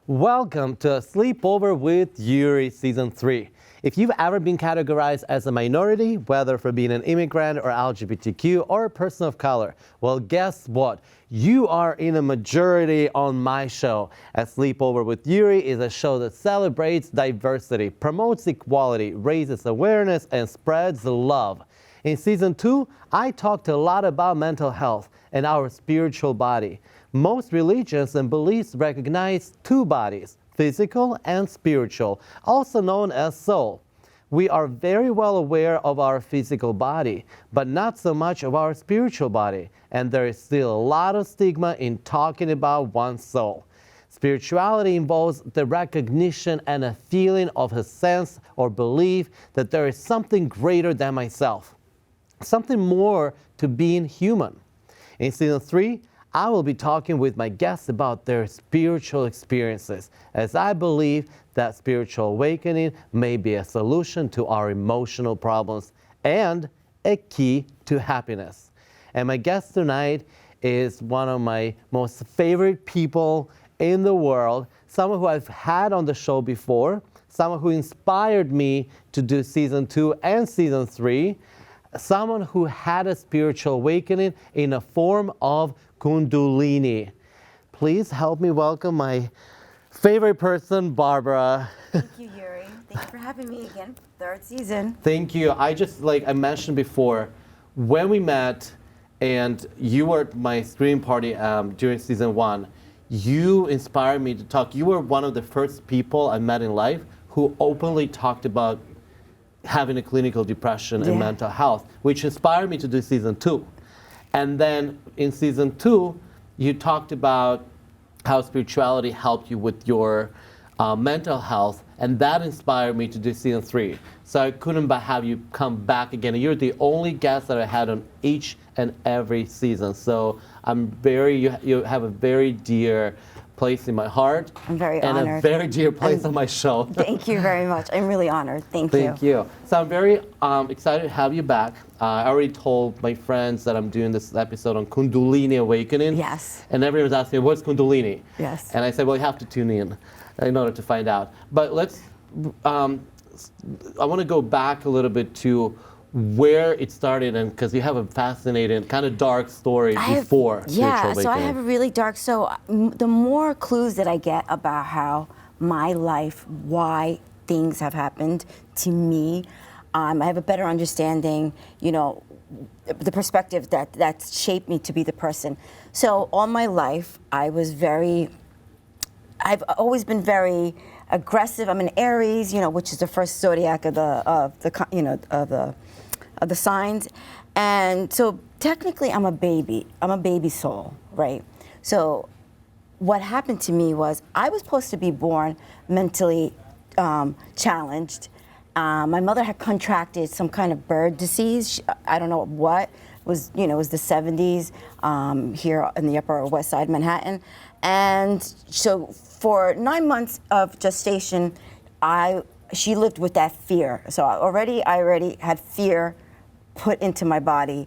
Welcome to Sleepover with Yuri Season 3. If you've ever been categorized as a minority, whether for being an immigrant or LGBTQ or a person of color, well, guess what? You are in a majority on my show. As Sleepover with Yuri is a show that celebrates diversity, promotes equality, raises awareness, and spreads love. In Season 2, I talked a lot about mental health and our spiritual body. Most religions and beliefs recognize two bodies, physical and spiritual, also known as soul. We are very well aware of our physical body, but not so much of our spiritual body, and there is still a lot of stigma in talking about one's soul. Spirituality involves the recognition and a feeling of a sense or belief that there is something greater than myself, something more to being human. In Season 3, I will be talking with my guests about their spiritual experiences, as I believe that spiritual awakening may be a solution to our emotional problems and a key to happiness. And my guest tonight is one of my most favorite people in the world, someone who I've had on the show before, someone who inspired me to do Season 2 and Season 3, someone who had a spiritual awakening in a form of kundalini. Please help me welcome my favorite person, Barbara. Thank you, Yuri. Thank you for having me again. Third season. Thank you. Like I mentioned before, when we met and you were at my screening party during Season 1, you inspired me to talk. You were one of the first people I met in life who openly talked about having a clinical depression and mental health, which inspired me to do Season 2. And then in Season 2, you talked about how spirituality helped you with your mental health, and that inspired me to do Season 3. So I couldn't but have you come back again. You're the only guest that I had on each and every season. So you have a very dear place in my heart. I'm very honored. And a very dear place on my show. Thank you very much. I'm really honored. Thank you. Thank you. So I'm very excited to have you back. I already told my friends that I'm doing this episode on Kundalini Awakening. Yes. And everyone's asking me, what's Kundalini? Yes. And I said, well, you have to tune in order to find out. But I want to go back a little bit to where it started, and because you have a fascinating, kind of dark story before spiritual awakening. So I have a really dark, the more clues that I get about how my life, why things have happened to me, I have a better understanding, the perspective that's shaped me to be the person. So all my life, I've always been very aggressive. I'm an Aries, which is the first zodiac of the signs, and so technically I'm a baby soul, right? So what happened to me was I was supposed to be born mentally challenged. My mother had contracted some kind of bird disease. I don't know what it was. It was the 70s here in the Upper West Side, Manhattan, and so for 9 months of gestation, she lived with that fear. So I already had fear put into my body,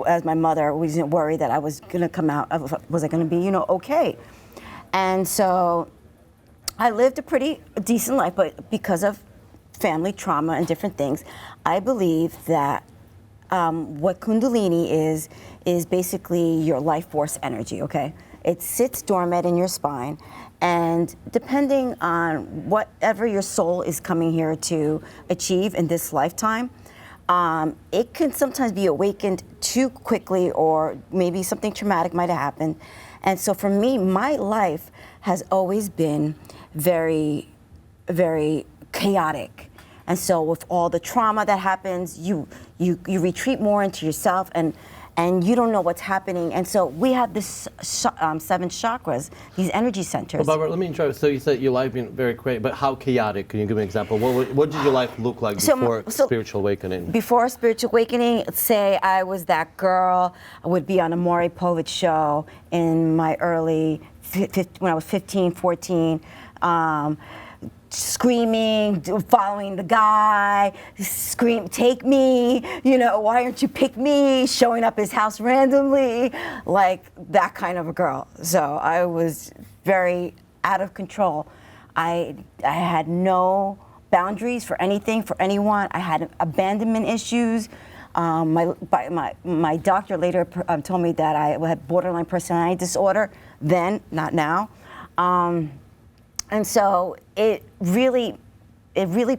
as my mother was worried that I was going to come out. Was I going to be, okay? And so I lived a pretty decent life, but because of family trauma and different things, I believe that what Kundalini is basically your life force energy, okay? It sits dormant in your spine, and depending on whatever your soul is coming here to achieve in this lifetime, it can sometimes be awakened too quickly, or maybe something traumatic might have happened. And so for me, my life has always been very, very chaotic. And so with all the trauma that happens, you retreat more into yourself, and you don't know what's happening. And so we have this 7 chakras, these energy centers. Well, Barbara, let me interrupt. So you said your life being very great, but how chaotic? Can you give me an example? What did your life look like before spiritual awakening? Before spiritual awakening, say I was that girl. I would be on a Maury Povich show in my when I was 15, 14. Screaming, following the guy, take me, why aren't you pick me, showing up his house randomly, like that kind of a girl. So I was very out of control. I had no boundaries for anything, for anyone. I had abandonment issues. My doctor later told me that I had borderline personality disorder then, not now. And so it really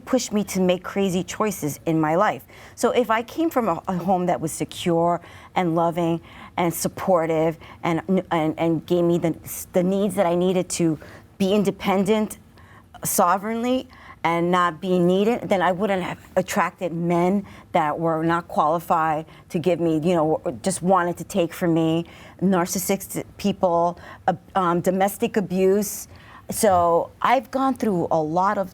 pushed me to make crazy choices in my life. So if I came from a home that was secure and loving and supportive and gave me the needs that I needed to be independent, sovereignly, and not being needed, then I wouldn't have attracted men that were not qualified to give me, just wanted to take from me, narcissistic people, domestic abuse. So I've gone through a lot of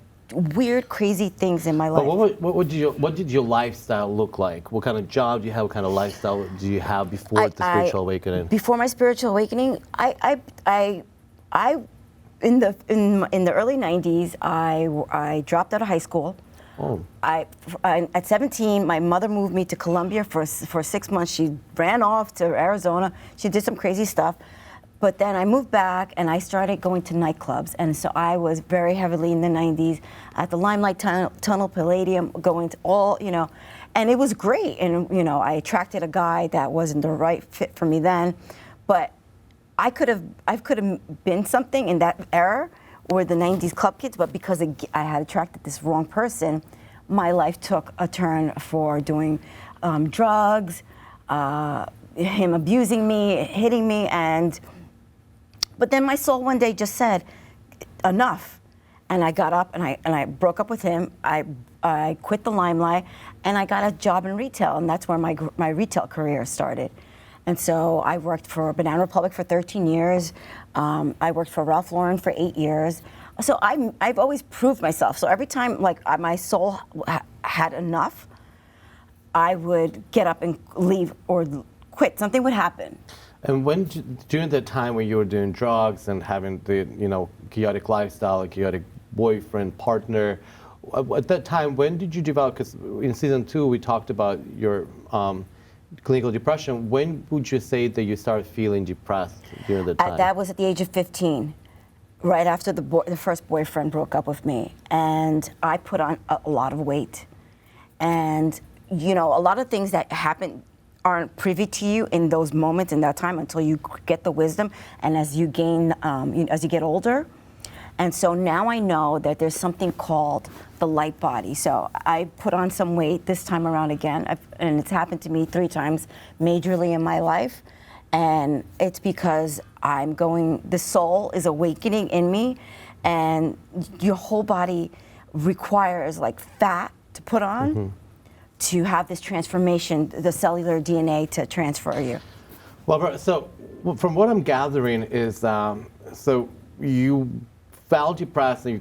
weird, crazy things in my life. But what did your lifestyle look like? What kind of job do you have? What kind of lifestyle do you have before the spiritual awakening? Before my spiritual awakening, in the early 90s, I dropped out of high school. Oh. At 17, my mother moved me to Colombia for 6 months. She ran off to Arizona. She did some crazy stuff. But then I moved back and I started going to nightclubs. And so I was very heavily in the 90s at the Limelight Tunnel, Palladium, going to all, and it was great. And, I attracted a guy that wasn't the right fit for me then. But I could have been something in that era or the 90s club kids, but because I had attracted this wrong person, my life took a turn for doing drugs, him abusing me, hitting me, but then my soul one day just said, enough. And I got up and I broke up with him. I quit the Limelight and I got a job in retail, and that's where my retail career started. And so I worked for Banana Republic for 13 years. I worked for Ralph Lauren for 8 years. So I've always proved myself. So every time my soul had enough, I would get up and leave or quit. Something would happen. And during the time when you were doing drugs and having the chaotic lifestyle, a chaotic boyfriend, partner, at that time, when did you develop? Because in season 2 we talked about your clinical depression. When would you say that you started feeling depressed during the time? That was at the age of 15, right after the first boyfriend broke up with me, and I put on a lot of weight, and a lot of things that happen aren't privy to you in those moments in that time until you get the wisdom and as you gain, as you get older. And so now I know that there's something called the light body. So I put on some weight this time around again, and it's happened to me 3 times majorly in my life. And it's because the soul is awakening in me, and your whole body requires fat to put on. Mm-hmm. To have this transformation, the cellular DNA to transfer you. Well, so from what I'm gathering is, so you felt depressed and you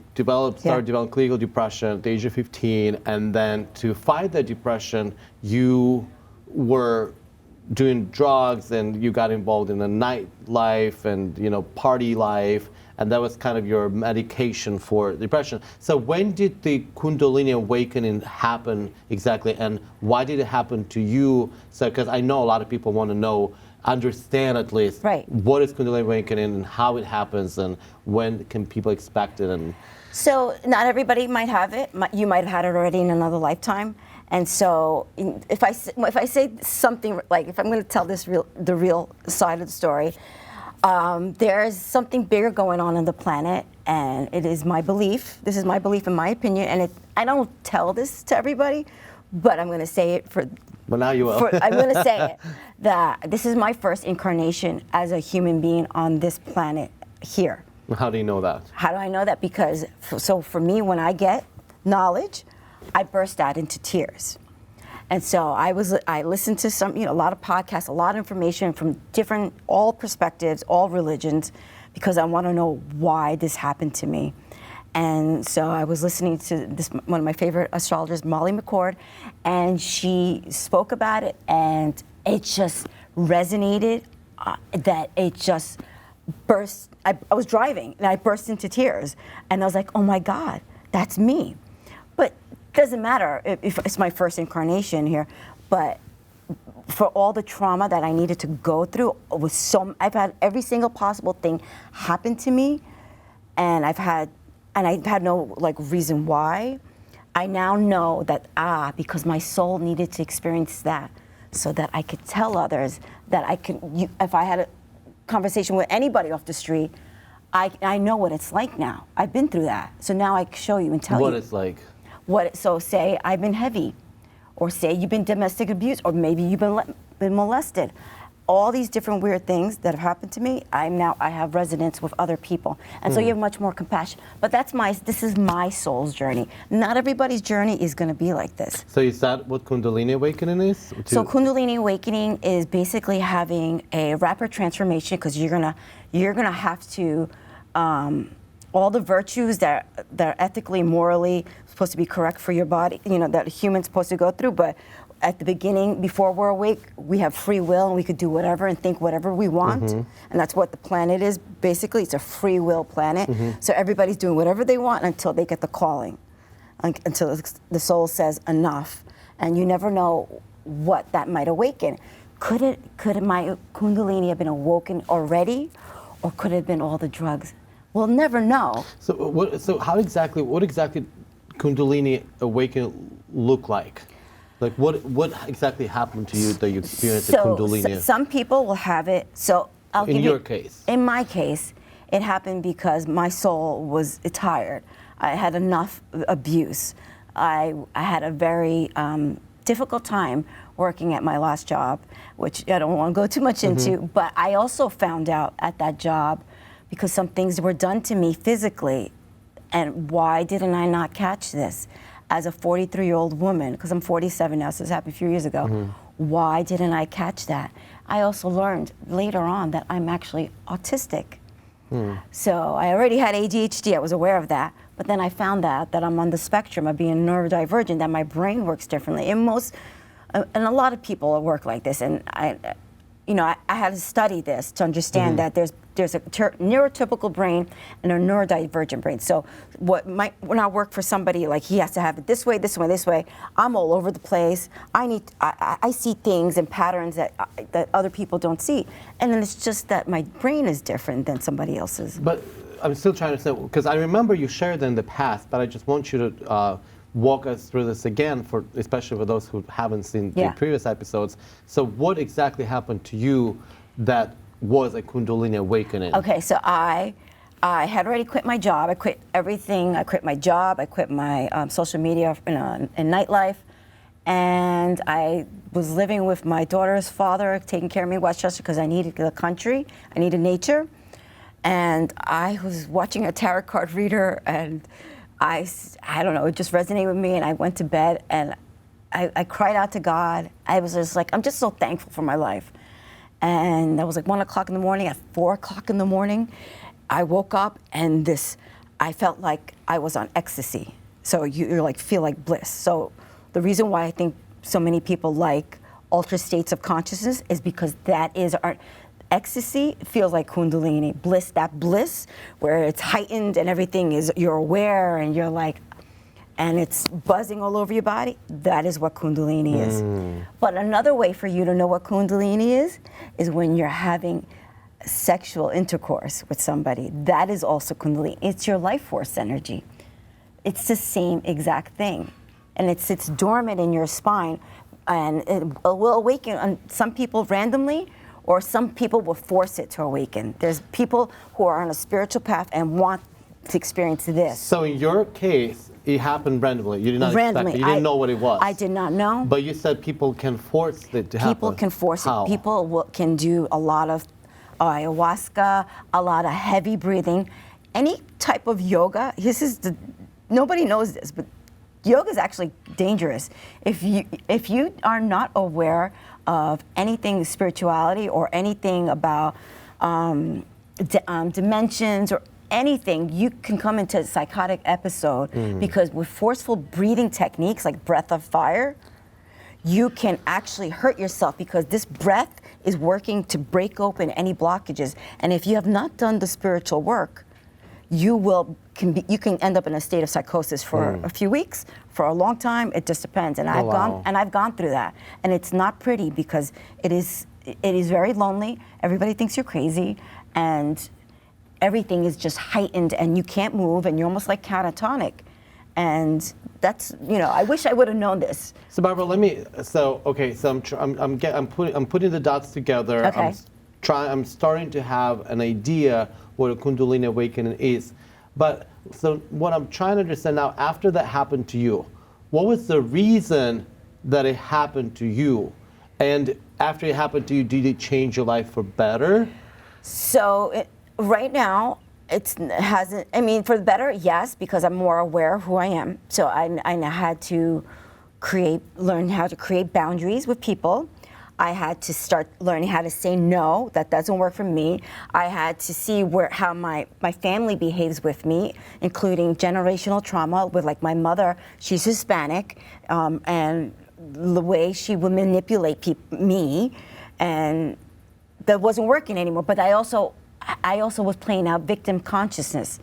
started developing clinical depression at the age of 15, and then to fight that depression, you were doing drugs and you got involved in the nightlife and party life, and that was kind of your medication for depression. So when did the kundalini awakening happen exactly, and why did it happen to you? So, because I know a lot of people want to understand at least what is kundalini awakening and how it happens and when can people expect it. And so not everybody might have it. You might have had it already in another lifetime. And so if I say something if I'm going to tell the real side of the story, there's something bigger going on the planet, and it is my belief. This is my belief, in my opinion, and I don't tell this to everybody, but I'm going to say it But now you will. I'm going to say it, that this is my first incarnation as a human being on this planet here. How do you know that? How do I know that? Because, for me, when I get knowledge, I burst out into tears. And so I listened to a lot of podcasts, a lot of information from all perspectives, all religions, because I want to know why this happened to me. And so I was listening to one of my favorite astrologers, Molly McCord, and she spoke about it, and it just resonated, that it just burst. I was driving, and I burst into tears, and I was like, oh my God, that's me. But doesn't matter if it's my first incarnation here, but for all the trauma that I needed to go through, I've had every single possible thing happen to me, and I've had no like reason why. I now know that because my soul needed to experience that, so that I could tell others that if I had a conversation with anybody off the street, I know what it's like now. I've been through that, so now I can show you and tell you what it's like. So say I've been heavy, or say you've been domestic abused, or maybe you've been molested. All these different weird things that have happened to me, I have resonance with other people. And so you have much more compassion. But this is my soul's journey. Not everybody's journey is gonna be like this. So is that what Kundalini Awakening is? So Kundalini Awakening is basically having a rapid transformation, because you're gonna have to, all the virtues that are ethically, morally supposed to be correct for your body, that a human's supposed to go through, but at the beginning, before we're awake, we have free will and we could do whatever and think whatever we want. And that's what the planet is. Basically, it's a free will planet. So everybody's doing whatever they want until they get the calling, until the soul says enough. And you never know what that might awaken. Could my Kundalini have been awoken already, or could it have been all the drugs? We'll never know. So what exactly Kundalini Awakening look like? Like what exactly happened to you that you experienced the Kundalini? Some people will have it. So in your case? In my case, it happened because my soul was tired. I had enough abuse. I had a very difficult time working at my last job, which I don't want to go too much into, but I also found out at that job, because some things were done to me physically, and why didn't I not catch this? As a 43-year-old woman, because I'm 47 now, so this happened a few years ago, why didn't I catch that? I also learned later on that I'm actually autistic. So I already had ADHD, I was aware of that, but then I found out that I'm on the spectrum of being neurodivergent, that my brain works differently. And a lot of people work like this, and I had to study this to understand that there's a neurotypical brain and a neurodivergent brain. So what might not work for somebody, like he has to have it this way, this way, this way. I'm all over the place. I see things and patterns that other people don't see. And then it's just that my brain is different than somebody else's. But I'm still trying to say, because I remember you shared in the past, but I just want you to walk us through this again, especially for those who haven't seen the previous episodes. So what exactly happened to you that was a Kundalini Awakening? Okay, so I had already quit my job. I quit everything. I quit my job. I quit my social media and nightlife. And I was living with my daughter's father, taking care of me in Westchester, because I needed the country. I needed nature. And I was watching a tarot card reader, and I don't know, it just resonated with me, and I went to bed, and I cried out to God. I was just like, I'm just so thankful for my life. And that was like 1 o'clock in the morning. At 4 o'clock in the morning, I woke up, and I felt like I was on ecstasy. So you're like, feel like bliss. So the reason why I think so many people like altered states of consciousness is because that is ecstasy feels like Kundalini. Bliss, that bliss where it's heightened and everything is, you're aware and you're like, and it's buzzing all over your body, that is what Kundalini is. But another way for you to know what Kundalini is when you're having sexual intercourse with somebody. That is also Kundalini. It's your life force energy. It's the same exact thing. And it sits dormant in your spine, and it will awaken on some people randomly, or some people will force it to awaken. There's people who are on a spiritual path and want to experience this. So in your case, it happened randomly. You did not expect it. You didn't know what it was. I did not know. But you said people can force it to happen. People can force How? it. People can do a lot of ayahuasca, a lot of heavy breathing, any type of yoga. Nobody knows this, but yoga is actually dangerous. If you are not aware of anything spirituality or anything about dimensions or anything, you can come into a psychotic episode because with forceful breathing techniques like breath of fire, you can actually hurt yourself because this breath is working to break open any blockages. And if you have not done the spiritual work, you can end up in a state of psychosis for a few weeks, for a long time. It just depends. And I've gone through that, and it's not pretty because it is very lonely. Everybody thinks you're crazy, and everything is just heightened and you can't move and you're almost like catatonic. And that's, I wish I would have known this. So Barbara, I'm putting the dots together. Okay. I'm starting to have an idea what a Kundalini awakening is. But so what I'm trying to understand now, after that happened to you, what was the reason that it happened to you? And after it happened to you, did it change your life for better? So right now, hasn't. I mean, for the better, yes, because I'm more aware of who I am. So I had to learn how to create boundaries with people. I had to start learning how to say no. That doesn't work for me. I had to see how my family behaves with me, including generational trauma with like my mother. She's Hispanic, and the way she would manipulate me, and that wasn't working anymore. But I also was playing out victim consciousness.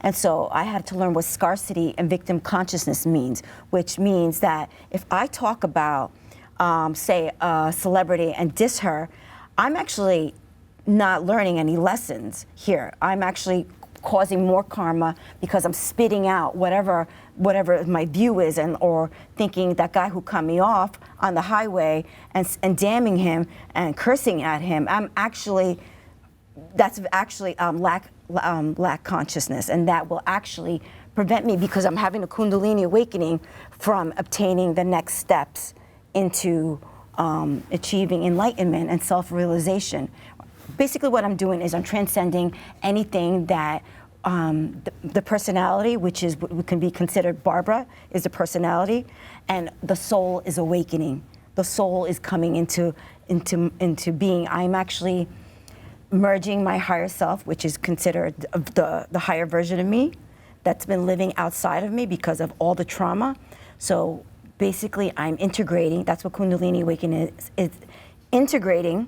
And so I had to learn what scarcity and victim consciousness means, which means that if I talk about, say, a celebrity and diss her, I'm actually not learning any lessons here. I'm actually causing more karma because I'm spitting out whatever my view is, or thinking that guy who cut me off on the highway and damning him and cursing at him. That's actually lack consciousness, and that will actually prevent me, because I'm having a Kundalini awakening, from obtaining the next steps into achieving enlightenment and self-realization. Basically what I'm doing is I'm transcending anything that the personality, which can be considered Barbara, is the personality, and the soul is awakening. The soul is coming into being. I'm actually merging my higher self, which is considered the higher version of me that's been living outside of me because of all the trauma. So basically I'm integrating, that's what Kundalini awakening is integrating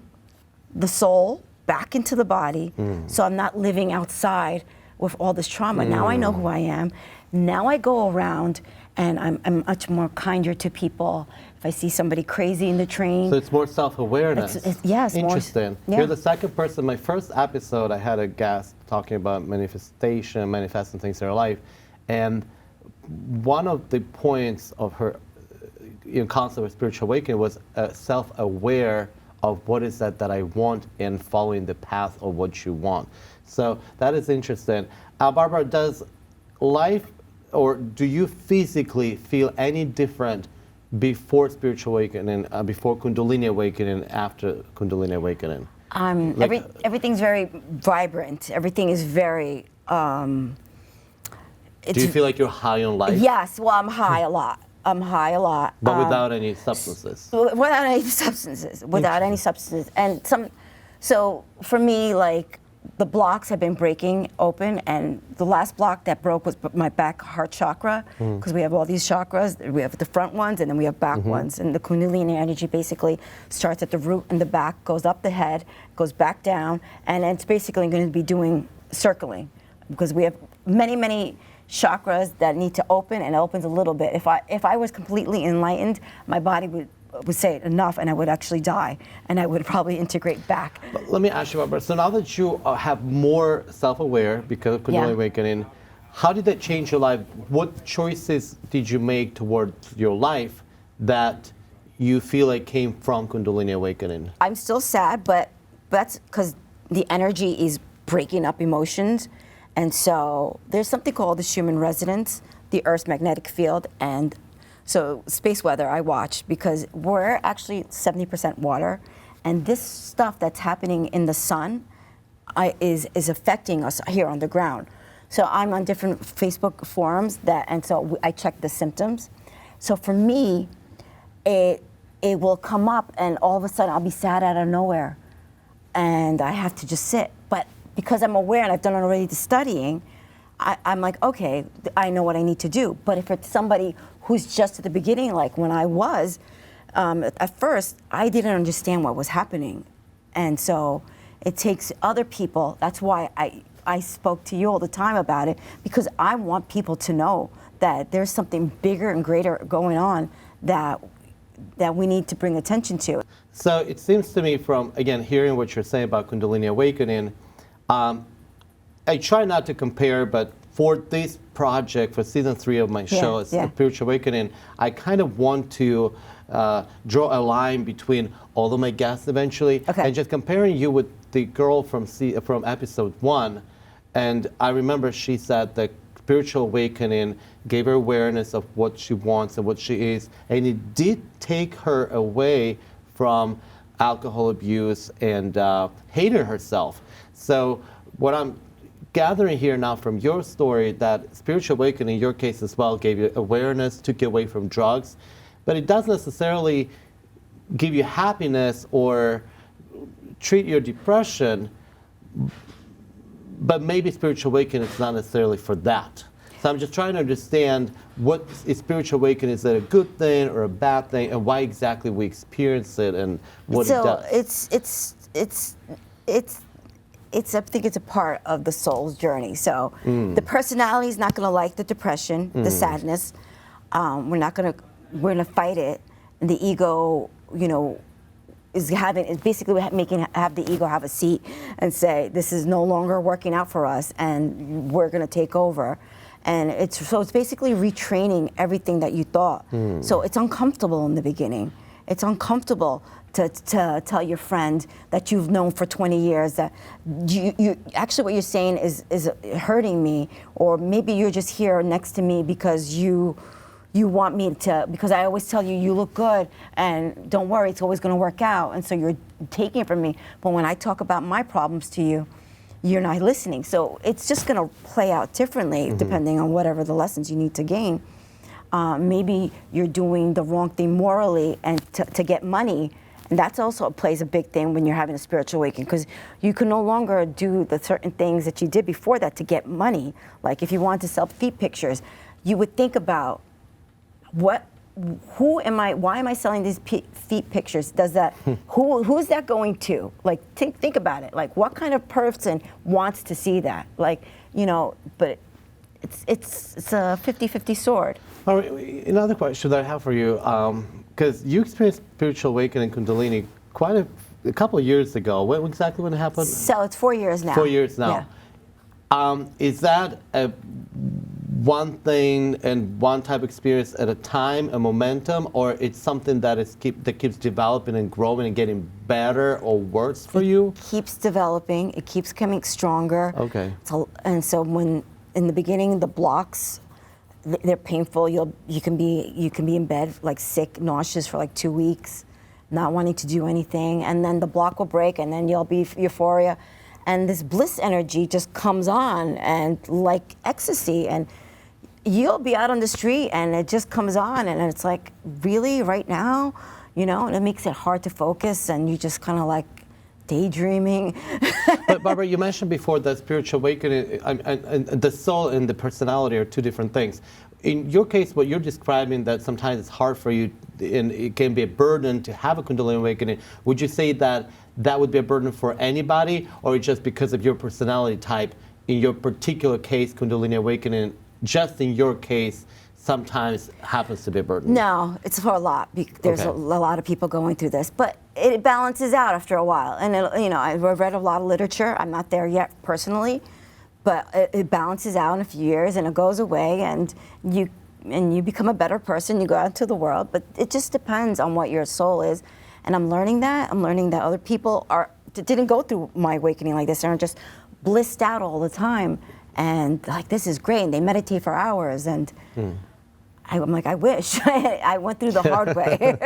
the soul back into the body, so I'm not living outside with all this trauma. Now I know who I am. Now I go around and I'm much more kinder to people. If I see somebody crazy in the train. So it's more self-awareness. Yes. Interesting. Yeah. You're the second person. My first episode, I had a guest talking about manifesting things in her life. And one of the points of her concept of spiritual awakening was self-aware of what is that I want and following the path of what you want. So that is interesting. Barbara, does life, or do you physically feel any different before spiritual awakening, before Kundalini awakening, after Kundalini awakening? Everything's very vibrant. Everything is very. Do you feel like you're high on life? Yes. Well, I'm high a lot. But without any substances. Without any substances. And so for me, like, the blocks have been breaking open, and the last block that broke was my back heart chakra, because we have all these chakras. We have the front ones, and then we have back ones. And the Kundalini energy basically starts at the root and the back, goes up the head, goes back down, and it's basically going to be doing circling, because we have many chakras that need to open, and it opens a little bit. If I was completely enlightened, my body would say enough, and I would actually die, and I would probably integrate back. But let me ask you, Barbara, so now that you have more self-aware because of Kundalini awakening, how did that change your life? What choices did you make toward your life that you feel like came from Kundalini awakening? I'm still sad, but that's because the energy is breaking up emotions. And so there's something called the Schumann resonance, the Earth's magnetic field, and so space weather I watch, because we're actually 70% water, and this stuff that's happening in the sun is affecting us here on the ground. So I'm on different Facebook forums and so I check the symptoms. So for me, it will come up, and all of a sudden I'll be sad out of nowhere, and I have to just sit. But because I'm aware and I've done already the studying, I'm like, okay, I know what I need to do. But if it's somebody who's just at the beginning, like when I was, at first, I didn't understand what was happening. And so it takes other people. That's why I spoke to you all the time about it, because I want people to know that there's something bigger and greater going on that we need to bring attention to. So it seems to me from, again, hearing what you're saying about Kundalini awakening, I try not to compare, but for this project, for season 3 of my show, Spiritual Awakening, I kind of want to draw a line between all of my guests eventually, and just comparing you with the girl from episode 1. And I remember she said that Spiritual Awakening gave her awareness of what she wants and what she is, and it did take her away from alcohol abuse and hated herself. So what I'm gathering here now from your story, that Spiritual Awakening, in your case as well, gave you awareness, took you away from drugs, but it doesn't necessarily give you happiness or treat your depression, but maybe Spiritual Awakening is not necessarily for that. So I'm just trying to understand, what is Spiritual Awakening? Is it a good thing or a bad thing, and why exactly we experience it and what it does? I think it's a part of the soul's journey. So the personality is not going to like the depression, the sadness. We're gonna fight it. And the ego, is basically have the ego have a seat and say, this is no longer working out for us, and we're gonna take over. And it's basically retraining everything that you thought. So it's uncomfortable in the beginning. It's uncomfortable to tell your friend that you've known for 20 years that you actually what you're saying is hurting me, or maybe you're just here next to me because you want me to, because I always tell you, you look good and don't worry, it's always going to work out. And so you're taking it from me. But when I talk about my problems to you, you're not listening. So it's just going to play out differently depending on whatever the lessons you need to gain. Maybe you're doing the wrong thing morally and to get money. And that's also plays a big thing when you're having a spiritual awakening, because you can no longer do the certain things that you did before that to get money. Like if you wanted to sell feet pictures, you would think about, why am I selling these feet pictures? Does that, who's that going to? Like, think about it. Like, what kind of person wants to see that? Like, but it's a 50-50 sword. All right, another question that I have for you, because you experienced spiritual awakening kundalini quite a couple of years ago. When exactly when it happened? So it's 4 years now. 4 years now. Yeah. Is that one thing and one type of experience at a time, a momentum, or it's something that keeps developing and growing and getting better or worse for you? It keeps developing. It keeps coming stronger. Okay. And so when in the beginning the blocks, they're painful. You can be in bed like sick, nauseous for like 2 weeks, not wanting to do anything, and then the block will break, and then you'll be euphoria, and this bliss energy just comes on, and like ecstasy, and you'll be out on the street and it just comes on, and it's like, really, right now, and it makes it hard to focus, and you just kind of like daydreaming. But Barbara, you mentioned before that spiritual awakening and the soul and the personality are two different things. In your case, what you're describing, that sometimes it's hard for you and it can be a burden to have a kundalini awakening, would you say that would be a burden for anybody, or just because of your personality type, in your particular case, kundalini awakening, just in your case, sometimes happens to be a burden? No, it's for a lot. There's a lot of people going through this, but it balances out after a while. And I've read a lot of literature. I'm not there yet personally, but it balances out in a few years, and it goes away, and you become a better person. You go out into the world, but it just depends on what your soul is. And I'm learning that. I'm learning that other people didn't go through my awakening like this. They're just blissed out all the time, and like, this is great. And they meditate for hours, and I'm like, I wish I went through the hard way.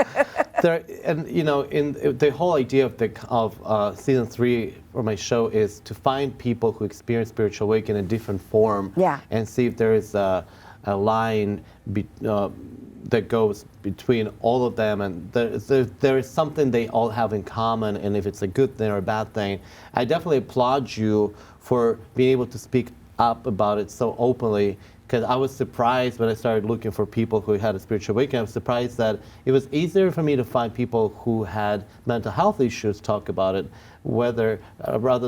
In the whole idea of season 3 for my show is to find people who experience spiritual awakening in a different form, and see if there is a line that goes between all of them, and there is something they all have in common, and if it's a good thing or a bad thing. I definitely applaud you for being able to speak up about it so openly, because I was surprised when I started looking for people who had a spiritual awakening. I was surprised that it was easier for me to find people who had mental health issues talk about it, rather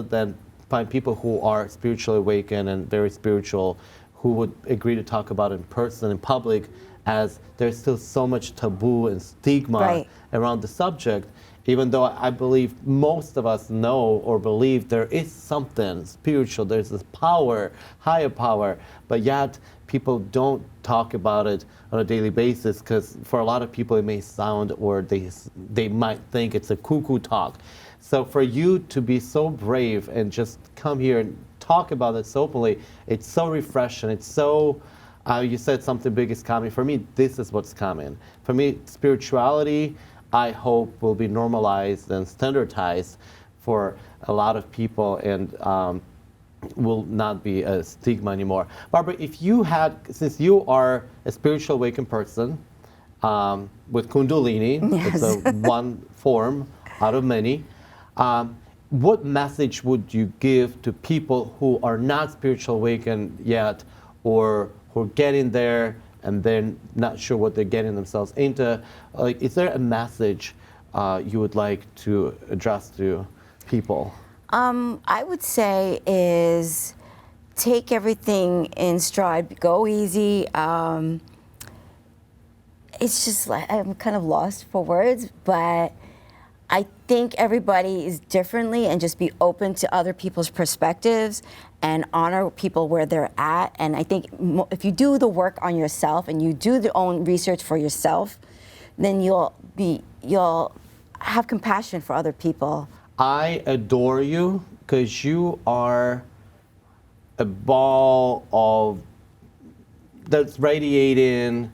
than find people who are spiritually awakened and very spiritual who would agree to talk about it in person, in public, as there's still so much taboo and stigma around the subject. Even though I believe most of us know or believe there is something spiritual, there's this power, higher power, but yet people don't talk about it on a daily basis because for a lot of people it may sound or they might think it's a cuckoo talk. So for you to be so brave and just come here and talk about it so openly, it's so refreshing. It's so, you said something big is coming. For me, this is what's coming. For me, spirituality, I hope, will be normalized and standardized for a lot of people and will not be a stigma anymore. Barbara, if you had, since you are a spiritual awakened person with kundalini, Yes. it's a one form out of many, what message would you give to people who are not spiritual awakened yet or who are getting there and then not sure what they're getting themselves into? Like, is there a message you would like to address to people? I would say is take everything in stride, go easy. It's just like, I'm kind of lost for words, but I think everybody is differently and just be open to other people's perspectives and honor people where they're at. And I think if you do the work on yourself and you do the own research for yourself, then you'll have compassion for other people. I adore you because you are a ball of that's radiating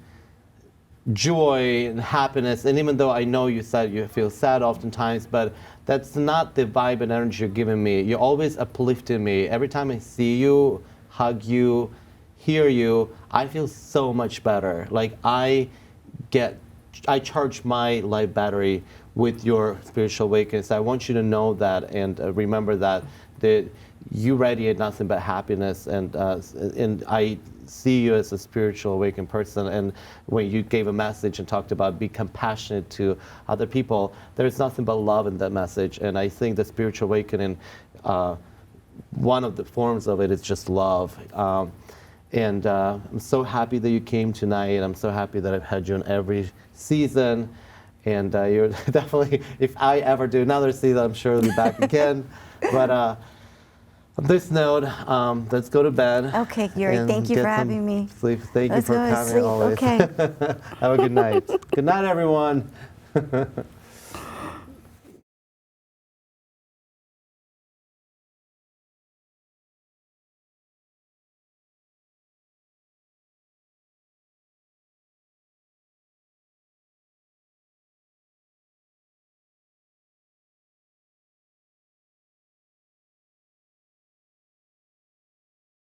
joy and happiness. And even though I know you said you feel sad oftentimes, but that's not the vibe and energy you're giving me. You're always uplifting me. Every time I see you, hug you, hear you, I feel so much better. Like I charge my life battery with your spiritual awakeness. I want you to know that and remember that you radiate nothing but happiness, and I see you as a spiritual awakened person. And when you gave a message and talked about be compassionate to other people, there's nothing but love in that message. And I think the spiritual awakening, one of the forms of it is just love. And I'm so happy that you came tonight. I'm so happy that I've had you in every season. And you're definitely, if I ever do another season, I'm sure you'll be back again. But on this note, let's go to bed. Okay, Yuri, thank you for having me. Sleep. Thank you Let's for go to coming sleep. always. Okay. Have a good night. Good night, everyone.